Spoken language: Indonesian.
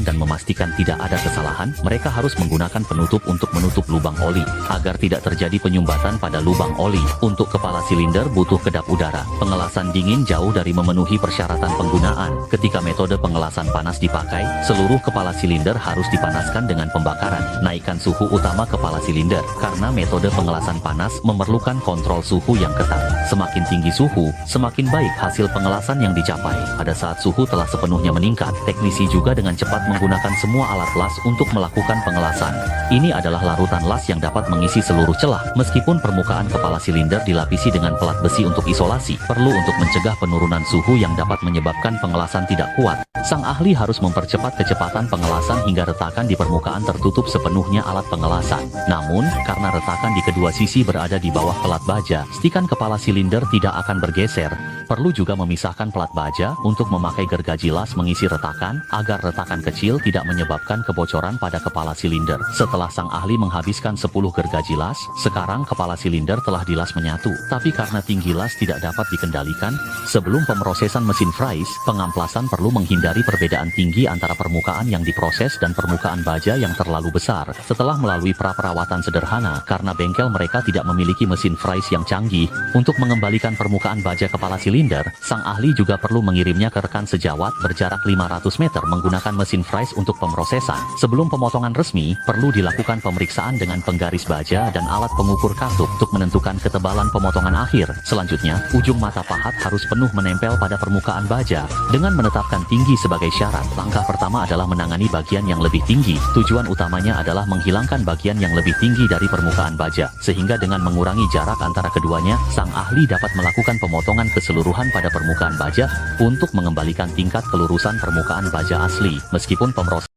dan memastikan tidak ada kesalahan, mereka harus menggunakan penutup untuk menutup lubang oli, agar tidak terjadi penyumbatan pada lubang oli. Untuk kepala silinder butuh kedap udara. Pengelasan dingin jauh dari memenuhi persyaratan penggunaan. Ketika metode pengelasan panas dipakai, seluruh kepala silinder harus dipanaskan dengan pembakaran. Naikkan suhu utama kepala silinder, karena metode pengelasan panas memerlukan kontrol suhu yang ketat. Semakin tinggi suhu, semakin baik hasil pengelasan yang dicapai. Pada saat suhu telah sepenuhnya meningkat, teknisi juga dengan cepat menggunakan semua alat las untuk melakukan pengelasan. Ini adalah larutan las yang dapat mengisi seluruh celah. Meskipun permukaan kepala silinder dilapisi dengan pelat besi untuk isolasi, perlu untuk mencegah penurunan suhu yang dapat menyebabkan pengelasan tidak kuat. Sang ahli harus mempercepat kecepatan pengelasan hingga retakan di permukaan tertutup sepenuhnya alat pengelasan. Namun, karena retakan di kedua sisi berada di bawah pelat baja, stikan kepala silinder tidak akan bergeser. Perlu juga memisahkan pelat baja untuk memakai gergaji las mengisi retakan, agar retakan kecil tidak menyebabkan kebocoran pada kepala silinder. Setelah sang ahli menghabiskan 10 gergaji las, sekarang kepala silinder telah dilas menyatu. Tapi karena tinggi las tidak dapat dikendalikan, sebelum pemrosesan mesin fries, pengamplasan perlu menghindari perbedaan tinggi antara permukaan yang diproses dan permukaan baja yang terlalu besar. Setelah melalui pra-perawatan sederhana, karena bengkel mereka tidak memiliki mesin fries yang canggih, untuk mengembalikan permukaan baja kepala silinder, sang ahli juga perlu mengirimnya ke rekan sejawat berjarak 500 meter menggunakan mesin fries untuk pemrosesan. Sebelum pemotongan resmi, perlu dilakukan pemeriksaan dengan penggaris baja dan alat pengukur katup untuk menentukan ketebalan pemotongan akhir. Selanjutnya, ujung mata pahat harus penuh menempel pada permukaan baja. Dengan menetapkan tinggi sebagai syarat, langkah pertama adalah menangani bagian yang lebih tinggi. Tujuan utamanya adalah menghilangkan bagian yang lebih tinggi dari permukaan baja, sehingga dengan mengurangi jarak antara keduanya, sang ahli dapat melakukan pemotongan keseluruhan pada permukaan baja untuk mengembalikan tingkat kelurusan permukaan baja asli. Meskipun pemrosesan